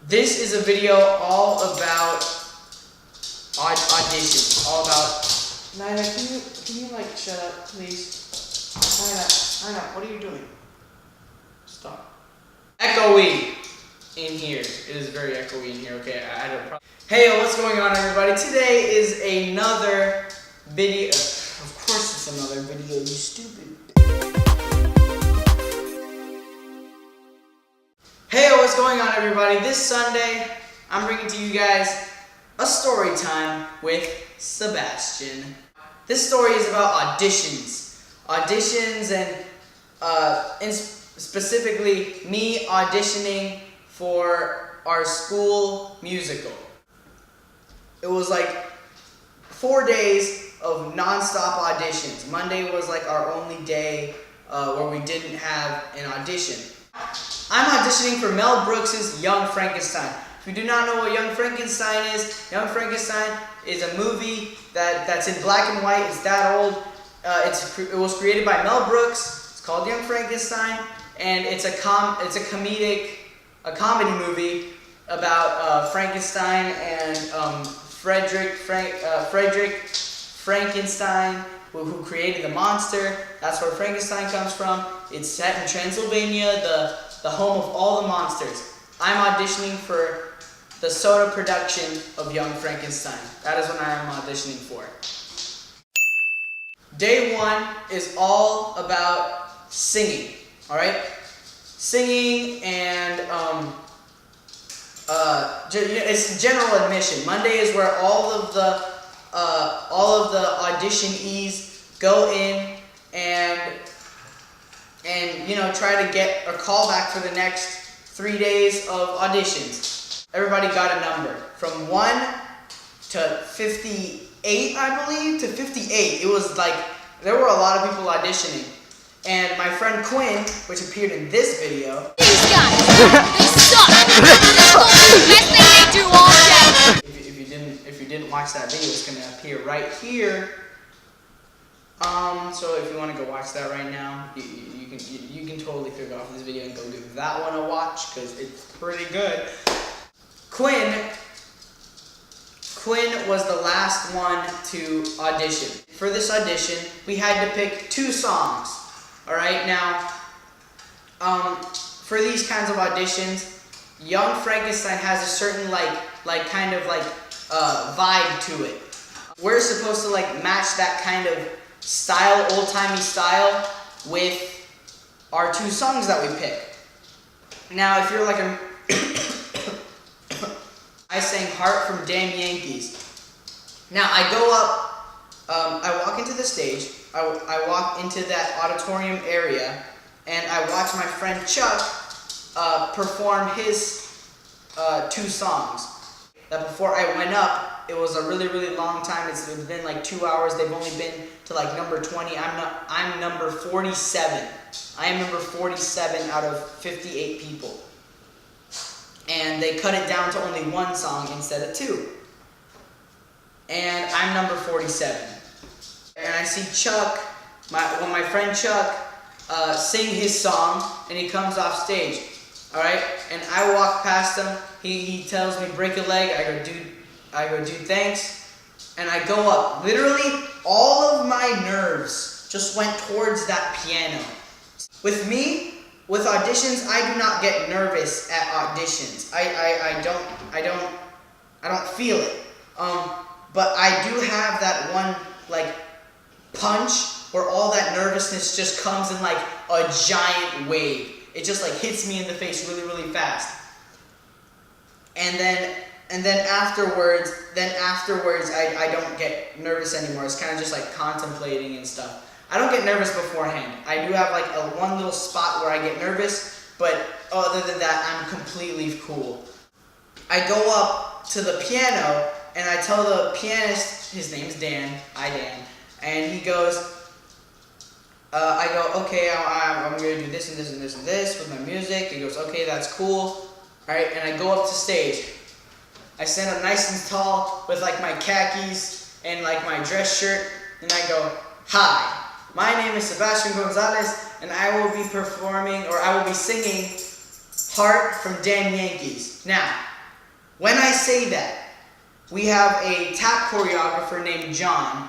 This is a video all about auditions. All about. Nyla, can you like shut up, please? Nyla, what are you doing? Stop. Echoey in here. It is very echoey in here. Okay, I had a problem. Hey, what's going on, everybody? Today is another video. Of course, it's another video. You stupid. Hey, what's going on, everybody? This Sunday, I'm bringing to you guys a story time with Sebastian. This story is about auditions. Auditions and specifically me auditioning for our school musical. It was like 4 days of non-stop auditions. Monday was like our only day where we didn't have an audition. I'm auditioning for Mel Brooks' Young Frankenstein. If you do not know what Young Frankenstein is, Young Frankenstein is a movie that's in black and white. It's that old. It was created by Mel Brooks. It's called Young Frankenstein, and it's a comedy movie about Frankenstein and Frederick Frankenstein, who created the monster. That's where Frankenstein comes from. It's set in Transylvania, the home of all the monsters. I'm auditioning for the SOTA production of Young Frankenstein. That is what I am auditioning for. Day one is all about singing, alright? Singing and it's general admission. Monday is where all of the auditionees go in and try to get a callback for the next 3 days of auditions. Everybody got a number from 1 to 58, I believe, to 58. It was like there were a lot of people auditioning, and my friend Quinn, which appeared in this video. These guys, they suck. This is the best thing they do all day. If you didn't watch that video, it's gonna appear right here. So if you want to go watch that right now, you can totally click off this video and go give that one a watch because it's pretty good. Quinn was the last one to audition. For this audition, we had to pick 2 songs. All right, now for these kinds of auditions, Young Frankenstein has a certain vibe to it. We're supposed to match that kind of style, old-timey style, with our 2 songs that we pick. Now, if you're like I sang Heart from Damn Yankees. Now, I go up, I walk into the stage, I walk into that auditorium area, and I watch my friend Chuck perform his 2 songs. That before I went up, it was a really, really long time. It's been like 2 hours. They've only been to like number 20. I'm number 47. I am number 47 out of 58 people. And they cut it down to only 1 song instead of 2. And I'm number 47. And I see Chuck, my friend Chuck, sing his song, and he comes off stage. All right, and I walk past him. He tells me break a leg. I go, dude, thanks. And I go up. Literally, all of my nerves just went towards that piano. With me, with auditions, I do not get nervous at auditions. I don't feel it. But I do have that one punch where all that nervousness just comes in like a giant wave. It just hits me in the face really, really fast. And then afterwards, I don't get nervous anymore. It's kind of just contemplating and stuff. I don't get nervous beforehand. I do have one little spot where I get nervous, but other than that, I'm completely cool. I go up to the piano and I tell the pianist, his name's Dan, and he goes, I go, okay, I'm going to do this and this and this and this with my music. He goes, okay, that's cool. All right, and I go up to stage. I stand up nice and tall with my khakis and my dress shirt, and I go, hi, my name is Sebastian Gonzalez, and I will be singing Heart from Damn Yankees. Now, When I say that, we have a tap choreographer named John,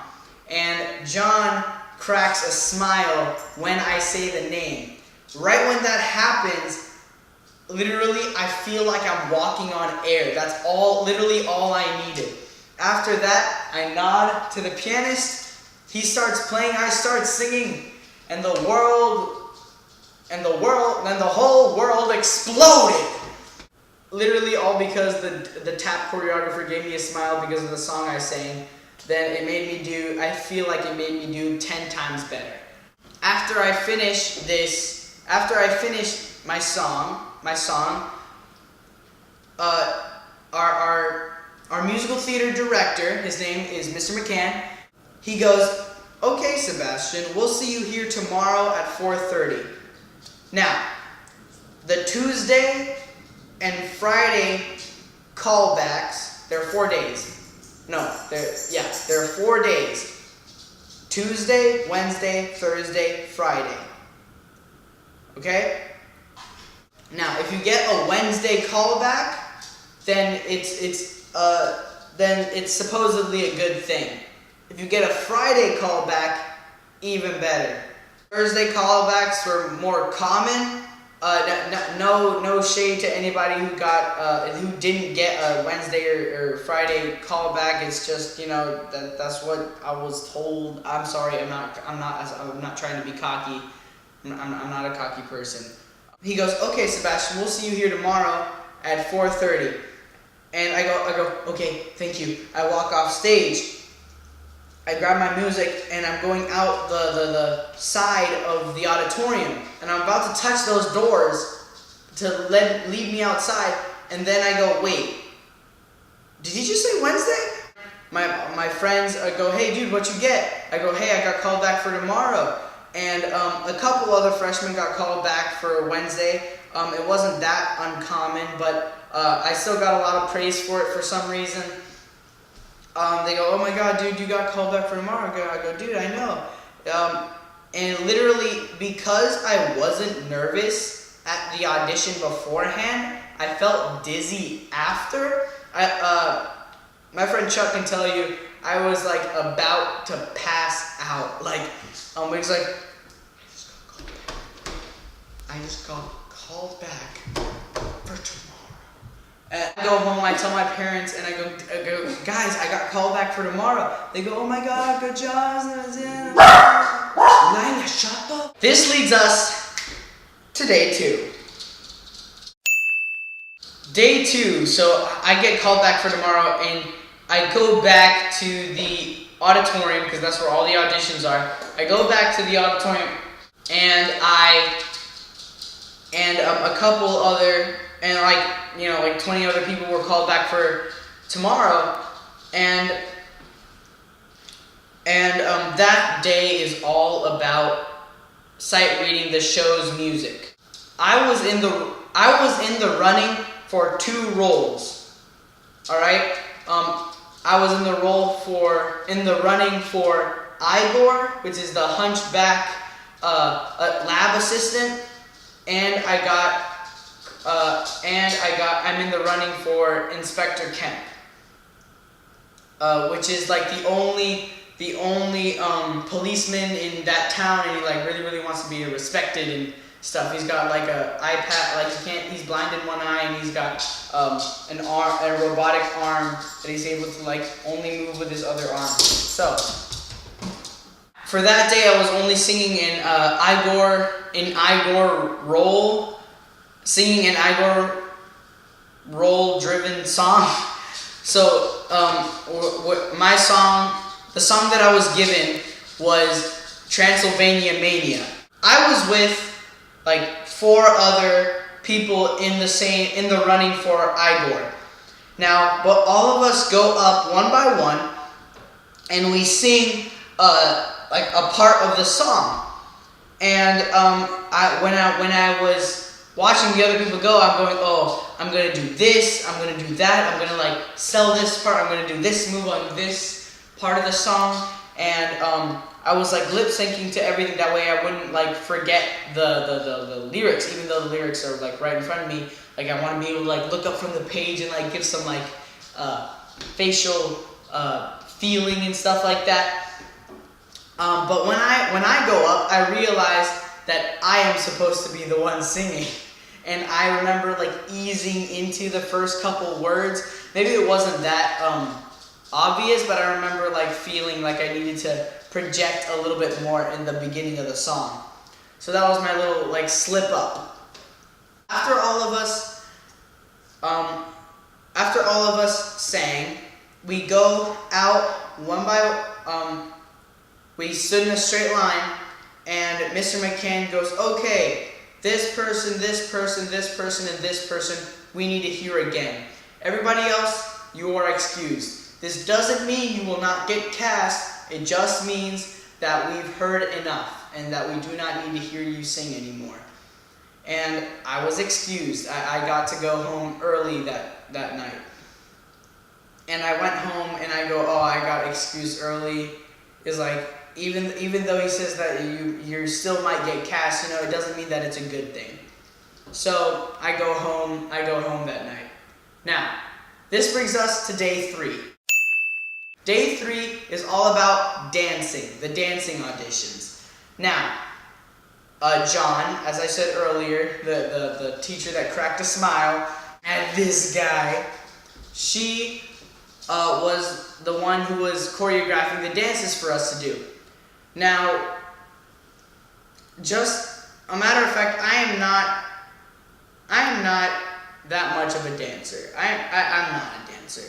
and John cracks a smile when I say the name. Right when that happens, literally I feel like I'm walking on air. That's literally all I needed. After that, I nod to the pianist, he starts playing, I start singing, and the whole world exploded. Literally all because the tap choreographer gave me a smile because of the song I sang. Then I feel like it made me do 10 times better. After I finished my song, our musical theater director, his name is Mr. McCann, he goes, "Okay, Sebastian, we'll see you here tomorrow at 4:30. Now, the Tuesday and Friday callbacks, there are 4 days. There are 4 days. Tuesday, Wednesday, Thursday, Friday. Okay? Now, if you get a Wednesday callback, then it's supposedly a good thing. If you get a Friday callback, even better. Thursday callbacks were more common. No shade to anybody who didn't get a Wednesday or Friday callback. It's just, that's what I was told. I'm sorry. I'm not trying to be cocky. I'm not a cocky person. He goes, "Okay, Sebastian, we'll see you here tomorrow at 4:30. And I go, "Okay, thank you." I walk off stage. I grab my music and I'm going out the side of the auditorium, and I'm about to touch those doors to lead me outside, and then I go, "Wait, did he just say Wednesday?" My friends go, "Hey dude, what you get?" I go, "Hey, I got called back for tomorrow." And a couple other freshmen got called back for Wednesday. It wasn't that uncommon, but I still got a lot of praise for it for some reason. They go, "Oh my god, dude, you got called back for tomorrow." I go, "Dude, I know." And literally, because I wasn't nervous at the audition beforehand, I felt dizzy after. My friend Chuck can tell you, I was like about to pass out. He's like, I just got called back for tomorrow. And I go home, I tell my parents, and I go, "Guys, I got called back for tomorrow." They go, "Oh my god, good job." Lila, shut up. This leads us to day 2. Day 2, so I get called back for tomorrow, and I go back to the auditorium, because that's where all the auditions are. I go back to the auditorium, and a couple other, and 20 other people were called back for tomorrow, and that day is all about sight reading the show's music. I was in the running for 2 roles. All right. I was in the running for Igor, which is the hunchback lab assistant, and I'm in the running for Inspector Kemp, which is like the only policeman in that town, and he really wants to be respected and stuff. He's got like a iPad, he's blind in one eye, and he's got a robotic arm that he's able to only move with his other arm. So for that day, I was only singing an Igor role driven song. So my song, the song that I was given was Transylvania Mania. I was with 4 other people in the running for Igor. Now, but all of us go up one by one, and we sing a part of the song. And when I was watching the other people go, I'm going, "Oh, I'm gonna do this, I'm gonna do that, I'm gonna sell this part, I'm gonna do this move on this part of the song," and I was lip syncing to everything. That way I wouldn't forget the lyrics, even though the lyrics are right in front of me. Like I want to be able to like look up from the page and like give some like facial feeling and stuff like that. But when I go up, I realize that I am supposed to be the one singing. And I remember like easing into the first couple words. Maybe it wasn't that obvious, but I remember like feeling like I needed to project a little bit more in the beginning of the song. So that was my little like slip up. After all of us sang, we go out one by we stood in a straight line, and Mr. McCann goes, okay, this person, this person, this person, and this person, we need to hear again. Everybody else, you are excused. This doesn't mean you will not get cast. It just means that we've heard enough and that we do not need to hear you sing anymore. And I was excused. I got to go home early that night. And I went home and I go, oh, I got excused early. It's like, even though he says that you still might get cast, it doesn't mean that it's a good thing. So I go home that night. Now, this brings us to day 3. Day 3 is all about dancing, the dancing auditions. Now, John, as I said earlier, the teacher that cracked a smile at this guy, she was the one who was choreographing the dances for us to do. Now, just a matter of fact, I am not that much of a dancer. I'm not a dancer.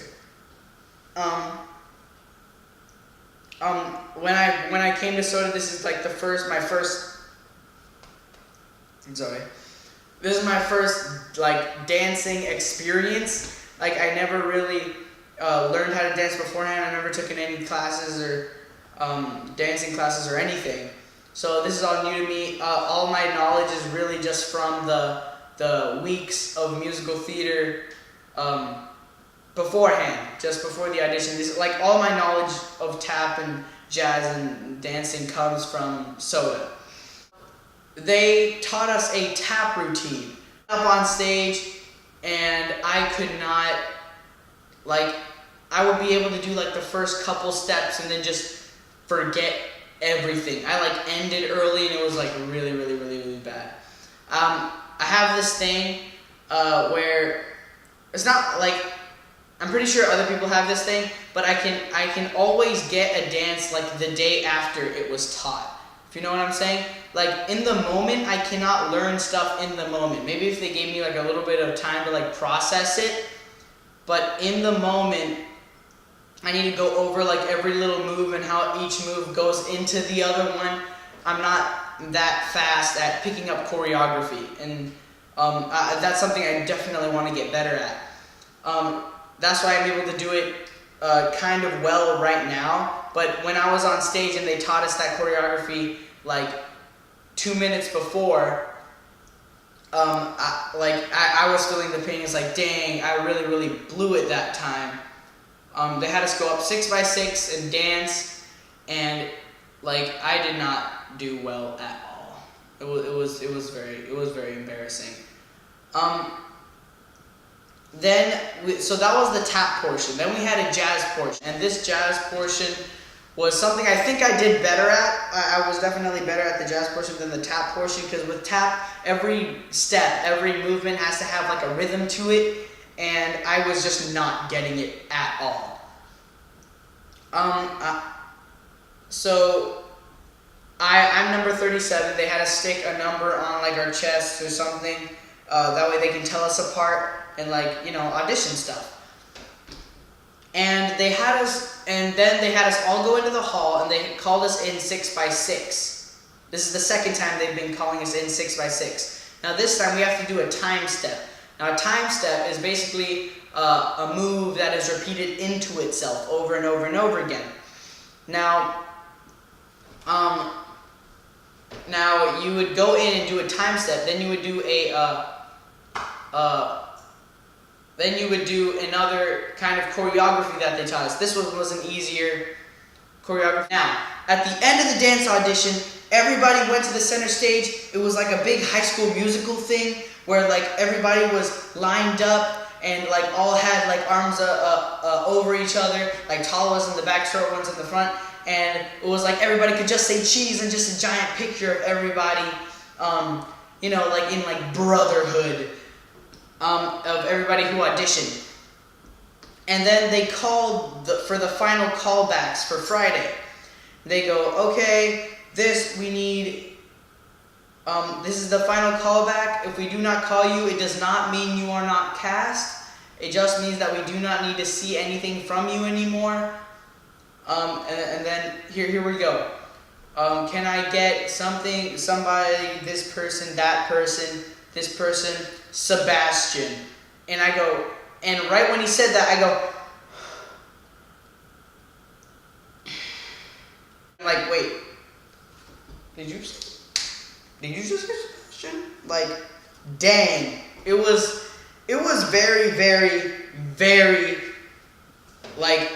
When I came to SOTA, this is like this is my first like dancing experience. Like I never really learned how to dance beforehand. I never took in any classes or dancing classes or anything. So this is all new to me. All my knowledge is really just from the weeks of musical theater beforehand, just before the audition. This, like all my knowledge of tap and jazz and dancing comes from SOTA. They taught us a tap routine up on stage, and I could not, like, I would be able to do like the first couple steps and then just forget everything. I like ended early and it was like really, really, really, really bad. I have this thing where it's not like, I'm pretty sure other people have this thing, but I can always get a dance like the day after it was taught. If you know what I'm saying? Like in the moment, I cannot learn stuff in the moment. Maybe if they gave me like a little bit of time to like process it, but in the moment, I need to go over like every little move and how each move goes into the other one. I'm not that fast at picking up choreography, and that's something I definitely want to get better at. That's why I'm able to do it kind of well right now, but when I was on stage and they taught us that choreography like 2 minutes before, I was feeling the pain. It's like, dang, I really, really blew it that time. They had us go up 6 by 6 and dance, and like I did not do well at all. It was very embarrassing. So that was the tap portion. Then we had a jazz portion, and this jazz portion was something I think I did better at. I was definitely better at the jazz portion than the tap portion, because with tap, every step, every movement has to have like a rhythm to it, and I was just not getting it at all. So I'm number 37. They had us stick a number on like our chest or something. That way they can tell us apart and like, audition stuff. And then they had us all go into the hall, and they called us in 6 by 6. This is the second time they've been calling us in 6 by 6. Now this time we have to do a time step. Now a time step is basically a move that is repeated into itself over and over and over again. Now you would go in and do a time step, then you would do then you would do another kind of choreography that they taught us. This was an easier choreography. Now, at the end of the dance audition, everybody went to the center stage. It was like a big High School Musical thing. where like everybody was lined up and like all had like arms over each other, like tall ones in the back, short ones in the front, and it was like everybody could just say cheese and just a giant picture of everybody, you know, like in like brotherhood, of everybody who auditioned. And then they called for the final callbacks for Friday. They go, okay, this is the final callback. If we do not call you, it does not mean you are not cast. It just means that we do not need to see anything from you anymore. And then here we go. Can I get somebody, this person, that person, this person, Sebastian? And I go, and right when he said that, I go, like, wait, did you just say Sebastian? Like, dang, it was very, very, very, like,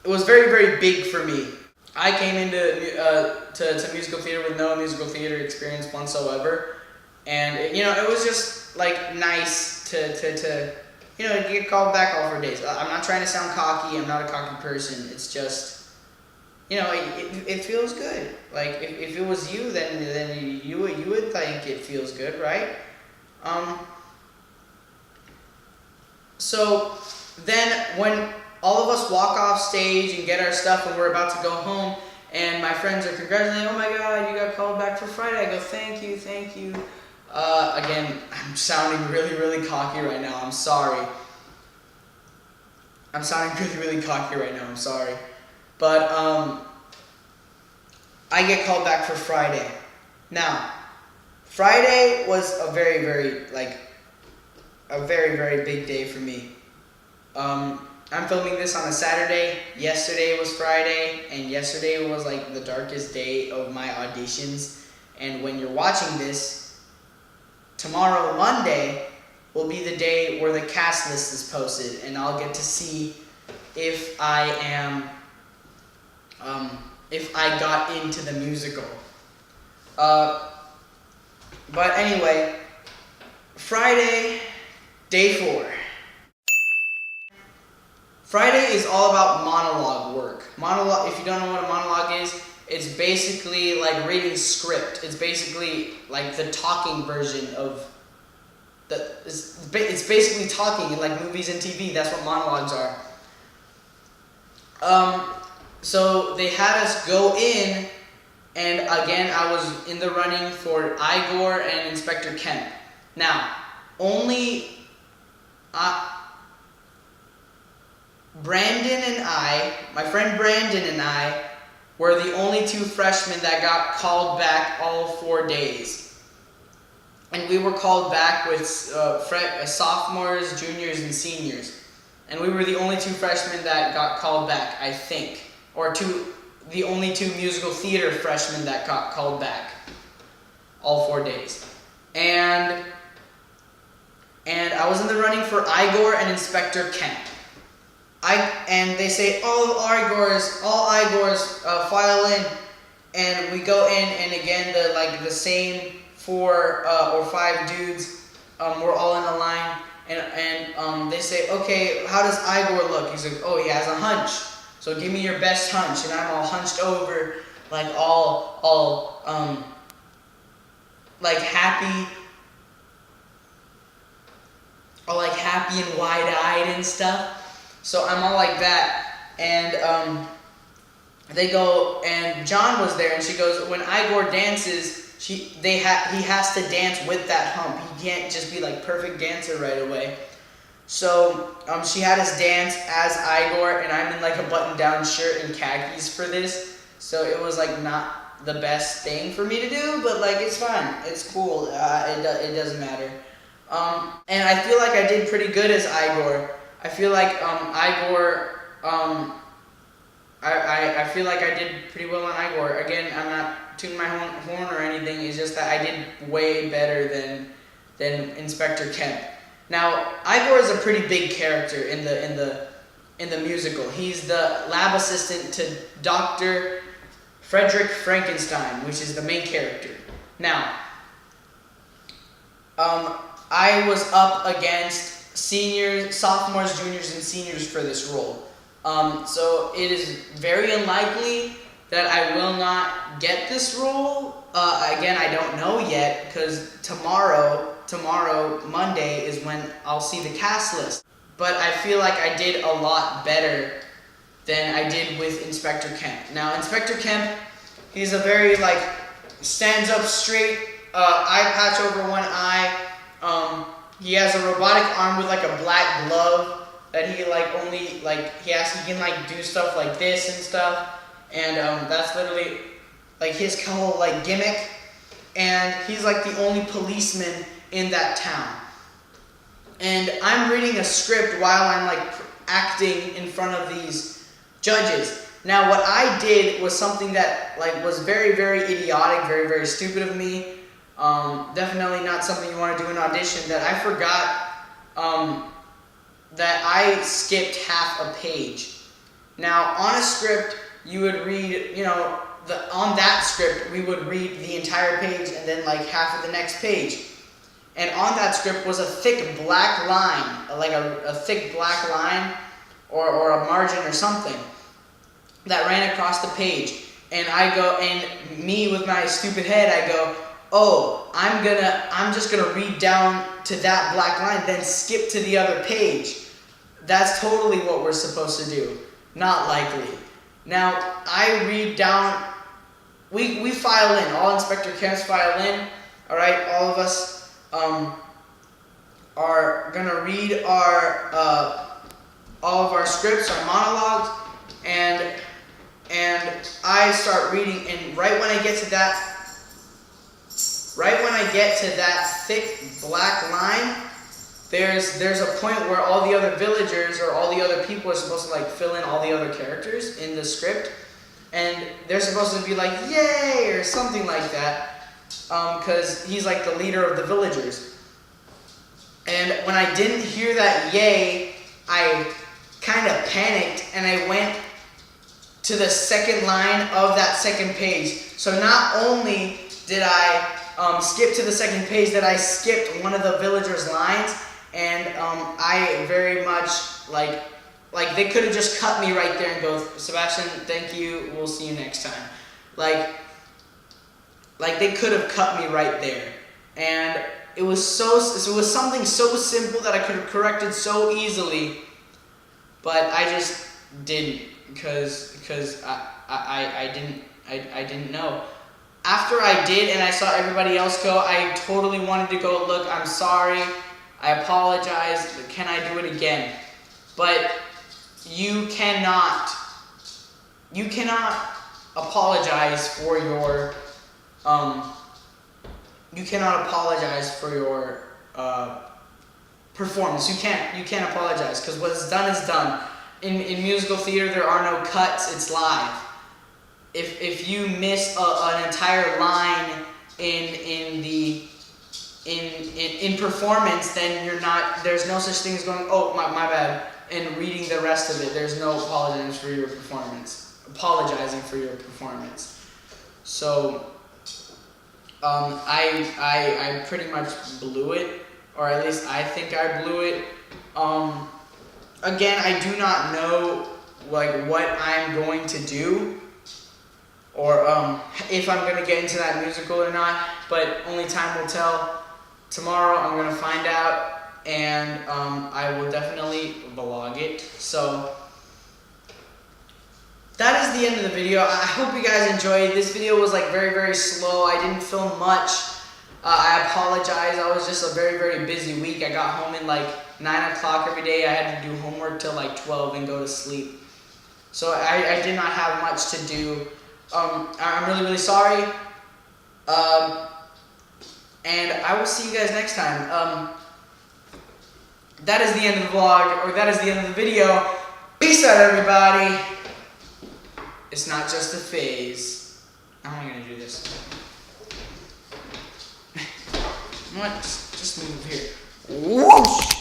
it was very, very big for me. I came into to musical theater with no musical theater experience whatsoever, and it was just like nice to get called back all 4 days. I'm not trying to sound cocky. I'm not a cocky person. It's just, it feels good. Like if it was you, then you would think it feels good, right? So then when all of us walk off stage and get our stuff and we're about to go home, and my friends are congratulating, oh my God, you got called back for Friday. I go, thank you. Again, I'm sounding really, really cocky right now. I'm sorry. I'm sounding really, really cocky right now. I'm sorry. But I get called back for Friday. Now, Friday was a very, very, very big day for me. I'm filming this on a Saturday. Yesterday was Friday, and yesterday was like the darkest day of my auditions. And when you're watching this, tomorrow, Monday, will be the day where the cast list is posted, and I'll get to see if I got into the musical. But anyway, Friday, day 4. Friday is all about monologue work. Monologue, if you don't know what a monologue is, it's basically like reading script. It's basically like the talking version of it's basically talking in like movies and TV. That's what monologues are. So they had us go in, and again, I was in the running for Igor and Inspector Kemp. Now, only Brandon and my friend Brandon and I, were the only 2 freshmen that got called back all 4 days. And we were called back with sophomores, juniors, and seniors. And we were the only 2 freshmen that got called back, I think. Or the only 2 musical theater freshmen that got called back all 4 days. And I was in the running for Igor and Inspector Kemp. And they say, all Igors file in, and we go in, and again the same 4 or 5 dudes, we're all in a line, and they say, okay, how does Igor look? He's like, oh, he has a hunch, so give me your best hunch. And I'm all hunched over, like all like happy, and wide-eyed and stuff. So I'm all like that, and they go, and John was there, and she goes, when Igor dances, he has to dance with that hump. He can't just be like perfect dancer right away. So she had us dance as Igor, and I'm in like a button-down shirt and khakis for this. So it was like not the best thing for me to do, but like it's fine, it's cool. It doesn't matter. And I feel like I did pretty good as Igor. I feel like Igor, I feel like I did pretty well on Igor. Again, I'm not tooting my horn or anything. It's just that I did way better than Inspector Kemp. Now, Igor is a pretty big character in the musical. He's the lab assistant to Dr. Frederick Frankenstein, which is the main character. Now, I was up against seniors, sophomores, juniors, and seniors for this role. So it is very unlikely that I will not get this role. Again, I don't know yet because tomorrow, Monday, is when I'll see the cast list. But I feel like I did a lot better than I did with Inspector Kemp. Now, Inspector Kemp, he's a very, like, stands up straight, eye patch over one eye. He has a robotic arm with, like, a black glove that he, like, only, like, he can, like, do stuff like this and stuff. And, that's literally, like, his whole, like, gimmick. And he's, like, the only policeman in that town. And I'm reading a script while I'm, like, acting in front of these judges. Now, what I did was something that, like, was very, very idiotic, very, very stupid of me. Definitely not something you want to do in audition. That I forgot that I skipped half a page. Now, on a script, you would read, you know, on that script, we would read the entire page and then, like, half of the next page. And on that script was a thick black line, like a thick black line or a margin or something that ran across the page. And I go, and me with my stupid head, I go, oh, I'm just gonna read down to that black line, then skip to the other page. That's totally what we're supposed to do. Not likely. Now, I read down, we file in, all Inspector Kemps file in, alright, all of us are gonna read our all of our scripts, our monologues, and I start reading, and right when I get to that thick black line, there's a point where all the other villagers or all the other people are supposed to, like, fill in all the other characters in the script, and they're supposed to be like, yay, or something like that. Because he's, like, the leader of the villagers. And when I didn't hear that yay, I kind of panicked, and I went to the second line of that second page. So not only did I skip to the second page, that I skipped one of the villagers' lines, and I very much, like they could have just cut me right there and go, Sebastian, thank you, we'll see you next time. Like they could have cut me right there, and it was something so simple that I could have corrected so easily, but I just didn't because I didn't know. After I did and I saw everybody else go, I totally wanted to go, look, I'm sorry, I apologize, can I do it again? But you cannot apologize for your performance. You can't apologize, because what's done is done. In musical theater, there are no cuts. It's live. If you miss an entire line in performance, then you're not. There's no such thing as going, oh, my bad, and reading the rest of it. There's no apologizing for your performance. So I pretty much blew it, or at least I think I blew it. Again, I do not know like what I'm going to do, or if I'm gonna get into that musical or not. But only time will tell. Tomorrow I'm gonna find out, and I will definitely vlog it. So that is the end of the video. I hope you guys enjoyed. This video was like very, very slow. I didn't film much. I apologize. I was just a very, very busy week. I got home at like 9 o'clock every day. I had to do homework till like 12 and go to sleep. So I did not have much to do. I'm really, really sorry. And I will see you guys next time. That is the end of the vlog, or that is the end of the video. Peace out, everybody. It's not just a phase. How am I gonna do this? You know what? Just move here. Whoosh!